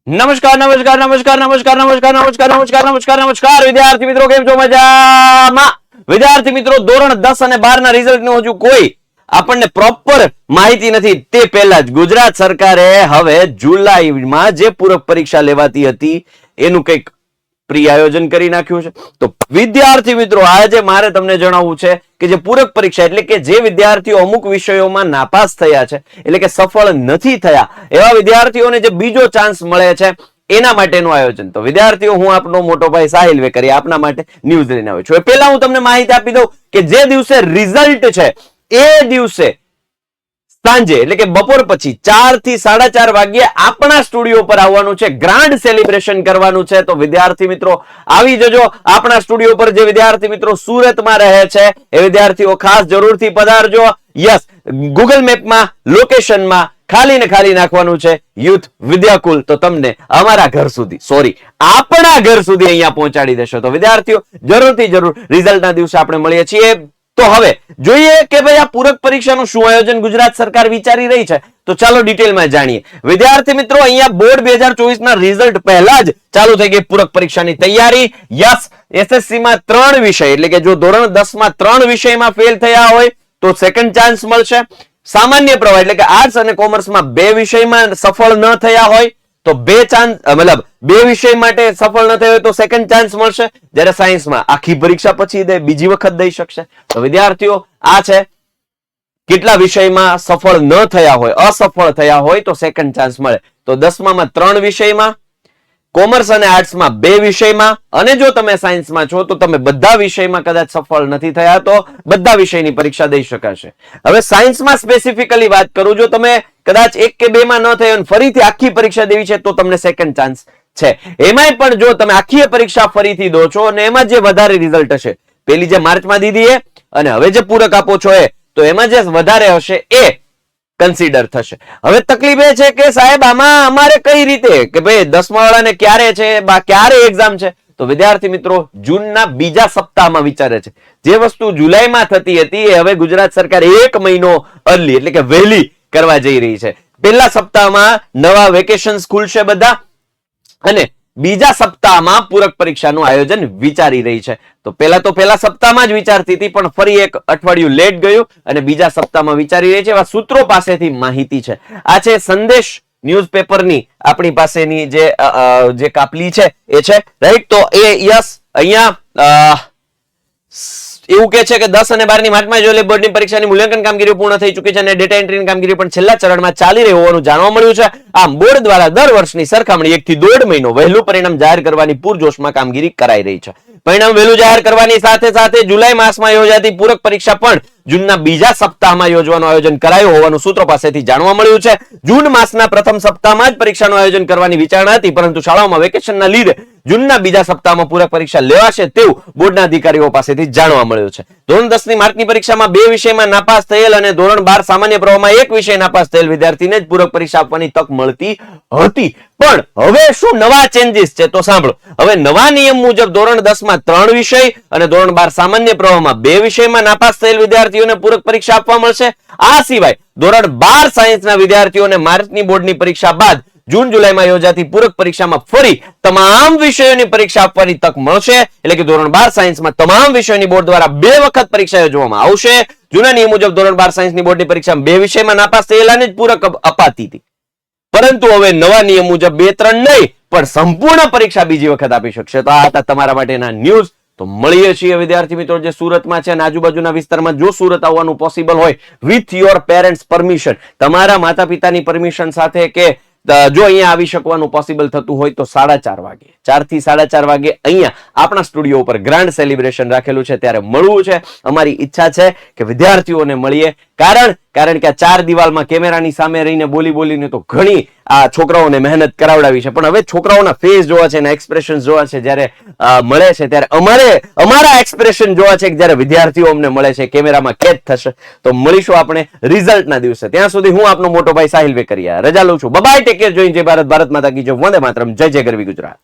નમસ્કાર નમસ્કાર નમસ્કાર નમસ્કાર નમસ્કાર નમસ્કાર નમસ્કાર નમસ્કાર નમસ્કાર વિદ્યાર્થી મિત્રો, કેમ છો? મજામાં? વિદ્યાર્થી મિત્રો, ધોરણ 10 અને 12 ના રિઝલ્ટ નું હજુ કોઈ આપણને પ્રોપર માહિતી નથી. તે પહેલા જ ગુજરાત સરકારે હવે જુલાઈમાં જે પૂરક પરીક્ષા લેવાતી હતી એનું કંઈક પ્રી આયોજન કરી નાખ્યું છે. તો વિદ્યાર્થી મિત્રો, આજે મારે તમને જણાવવું છે કે જે પૂરક પરીક્ષા એટલે કે જે વિદ્યાર્થીઓ અમુક વિષયોમાં નાપાસ થયા છે, એટલે કે સફળ નથી થયા, એવા વિદ્યાર્થીઓને જે બીજો ચાન્સ મળે છે એના માટેનું આયોજન. તો વિદ્યાર્થીઓ, હું આપનો મોટો ભાઈ સાહિલ વેકરી આપના માટે ન્યૂઝ લઈને આવ્યો છું. પહેલા હું તમને માહિતી આપી દઉં કે જે દિવસે રિઝલ્ટ છે એ દિવસે સાંજે એટલે કે બપોર પછી 4 થી 4:30 વાગ્યે આપણા સ્ટુડિયો પર આવવાનું છે, ગ્રાન્ડ સેલિબ્રેશન કરવાનું છે. તો વિદ્યાર્થી મિત્રો આવી જજો આપણા સ્ટુડિયો પર. જે વિદ્યાર્થી મિત્રો સુરતમાં રહે છે એ વિદ્યાર્થીઓ ખાસ જરૂરથી પધારજો. યસ, ગૂગલ મેપમાં લોકેશનમાં ખાલી ને ખાલી નાખવાનું છે યુથ વિદ્યાકુલ, તો તમને અમારા ઘર સુધી આપણા ઘર સુધી અહીંયા પહોંચાડી દેશો. તો વિદ્યાર્થીઓ જરૂરથી જરૂર રિઝલ્ટના દિવસે આપણે મળીએ છીએ. તો હવે જોઈએ કે ભાઈ આ પૂરક પરીક્ષાનું શું આયોજન ગુજરાત સરકાર વિચારી રહી છે. તો ચાલો ડિટેલમાં જાણીએ. વિદ્યાર્થી મિત્રો, અહીંયા બોર્ડ 2024 ના રિઝલ્ટ પહેલા જ ચાલુ થઈ ગઈ પૂરક પરીક્ષાની તૈયારી. યસ, એસએસસી માં 3 વિષય એટલે કે જો ધોરણ 10 માં 3 વિષયમાં ફેલ થયા હોય તો સેકન્ડ ચાન્સ મળશે. સામાન્ય પ્રવાહ એટલે કે આર્ટ્સ અને કોમર્સમાં 2 વિષયમાં સફળ ન થયા હોય તો 2 ચાન્સ, મતલબ 2 વિષય માટે સફળ ન થયો હોય તો સેકન્ડ ચાન્સ મળશે. જ્યારે સાયન્સમાં આખી પરીક્ષા પછી બીજી વખત દઈ શકશે. તો વિદ્યાર્થીઓ, આ છે કેટલા વિષયમાં સફળ ન થયા હોય, અસફળ થયા હોય તો સેકન્ડ ચાન્સ મળે. તો 10માં 3 વિષયમાં, કોમર્સ અને આર્ટ્સમાં 2 વિષયમાં, અને જો તમે સાયન્સમાં છો તો તમે બધા વિષયમાં કદાચ સફળ નથી થયા તો બધા વિષયની પરીક્ષા દઈ શકાશે. હવે સાયન્સમાં સ્પેસિફિકલી વાત કરું, જો તમે કદાચ 1 કે 2 માં ન થયો ફરીથી આખી પરીક્ષા દેવી છે તો તમને સેકન્ડ ચાન્સ છે. એમાંય પણ જો તમે આખી પરીક્ષા ફરીથી દો છો અને એમાં જે વધારે રિઝલ્ટ હશે, પેલી જે માર્ચમાં દીધી એ અને હવે જે પૂરક આપો છો એ, તો એમાં જે વધારે હશે એ કન્સિડર થશે. હવે તકલીફ એ છે કે સાહેબ આમાં અમારે કઈ રીતે કે ભાઈ 10મા વાળાને ક્યારે છે, ક્યારે એક્ઝામ છે? તો વિદ્યાર્થી મિત્રો, જૂનના બીજા સપ્તાહમાં વિચારે છે. જે વસ્તુ જુલાઈમાં થતી હતી એ હવે ગુજરાત સરકાર 1 મહિનો અર્લી એટલે કે વહેલી કરવા જઈ રહી છે. પહેલા સપ્તાહમાં નવા વેકેશન્સ ખુલશે બધા, અને બીજા સપ્તાહમાં પૂરક પરીક્ષાનું આયોજન વિચારી રહી છે. તો પહેલા સપ્તાહમાં જ વિચારતી હતી પણ ફરી એક અઠવાડિયું લેટ ગયું અને બીજા સપ્તાહમાં વિચારી રહી છે. એવા સૂત્રો પાસેથી માહિતી છે. આ છે સંદેશ ન્યૂઝપેપરની આપણી પાસેની જે કાપલી છે એ છે, રાઈટ? તો એ યસ, અહીંયા એવું કે છે કે 10 અને 12 ની માર્ચમાં જોયેલી બોર્ડની પરીક્ષાની મૂલ્યાંકન કામગીરી પૂર્ણ થઈ ચૂકી છે અને ડેટા એન્ટ્રીની કામગીરી પણ છેલ્લા ચરણમાં ચાલી રહી હોવાનું જાણવા મળ્યું છે. આમ બોર્ડ દ્વારા દર વર્ષની સરખામણી 1 થી 1.5 મહિનો વહેલું પરિણામ જાહેર કરવાની પૂરજોશમાં કામગીરી કરાઈ રહી છે. પરિણામ વહેલું જાહેર કરવાની સાથે સાથે જુલાઈ માસમાં યોજાતી પૂરક પરીક્ષા પણ જૂનના બીજા સપ્તાહમાં યોજવાનું આયોજન કરાયું હોવાનું સૂત્રો પાસેથી જાણવા મળ્યું છે. જૂન માસના પ્રથમ સપ્તાહમાં જ પરીક્ષાનું આયોજન કરવાની વિચારણા હતી, પરંતુ શાળાઓમાં વેકેશનના લીધે જૂનના બીજા સપ્તાહમાં પૂરક પરીક્ષા લેવાશે તેવું બોર્ડના અધિકારીઓ પાસેથી જાણવા મળ્યું છે. ધોરણ 10 ની માર્ચની પરીક્ષામાં 2 વિષયમાં નાપાસ થયેલ અને ધોરણ 12 સામાન્ય પ્રવાહમાં 1 વિષય નાપાસ થયેલ વિદ્યાર્થીને જ પૂરક પરીક્ષા આપવાની તક મળતી હતી. પણ હવે શું નવા ચેન્જીસ છે? તો સાંભળો. હવે નવા નિયમ મુજબ ધોરણ 10 માં 3 વિષય અને ધોરણ 12 સામાન્ય પ્રવાહમાં 2 વિષયમાં નાપાસ થયેલ વિદ્યાર્થીઓને પૂરક પરીક્ષા આપવા મળશે. આ સિવાય ધોરણ 12 સાયન્સના વિદ્યાર્થીઓને માર્ચની બોર્ડની પરીક્ષા બાદ જૂન જુલાઈમાં યોજાતી પૂરક પરીક્ષામાં ફરી તમામ વિષયોની પરીક્ષા આપવાની તક મળશે. એટલે કે ધોરણ 12 સાયન્સમાં તમામ વિષયોની બોર્ડ દ્વારા 2 વખત પરીક્ષા યોજવામાં આવશે. જૂના નિયમ મુજબ ધોરણ 12 સાયન્સની બોર્ડની પરીક્ષામાં 2 વિષયમાં નાપાસ થયેલાને જ પૂરક અપાતી હતી, પરંતુ હવે નવા નિયમ મુજબ 2-3 નહીં પણ સંપૂર્ણ પરીક્ષા બીજી વખત આપી શકશે. તો આ હતા તમારા માટેના ન્યૂઝ. તો મળીએ છીએ વિદ્યાર્થી મિત્રો જે સુરતમાં છે અને આજુબાજુના વિસ્તારમાં. જો સુરત આવવાનું પોસિબલ હોય વિથ યોર પેરેન્ટ્સ પરમિશન, તમારા માતા પિતાની પરમિશન સાથે, કે જો અહીંયા આવી શકવાનું પોસિબલ થતું હોય તો 4:30 વાગે, 4 થી 4:30 વાગે અહીંયા આપણા સ્ટુડિયો ઉપર ગ્રાન્ડ સેલિબ્રેશન રાખેલું છે, ત્યારે મળવું છે. અમારી ઈચ્છા છે કે વિદ્યાર્થીઓને મળીએ, કારણ કે આ 4 દિવાલમાં કેમેરાની સામે રહીને બોલીને તો ઘણી આ છોકરાઓને મહેનત કરાવડાવી છે, પણ હવે છોકરાઓના ફેસ જોવા છે અને એક્સપ્રેશન જોવા છે. જ્યારે મળે છે ત્યારે અમારા એક્સપ્રેશન જોવા છે કે જ્યારે વિદ્યાર્થીઓ અમને મળે છે, કેમેરામાં કેદ થશે. તો મળીશું આપણે રિઝલ્ટના દિવસે. ત્યાં સુધી હું આપનો મોટો ભાઈ સાહિલ વેકરિયા રજા લઉં છું. બાય, ટેક કેર, જોઈન જય ભારત, ભારત માતા કી જય, વંદે માતરમ, જય જય ગરવી ગુજરાત.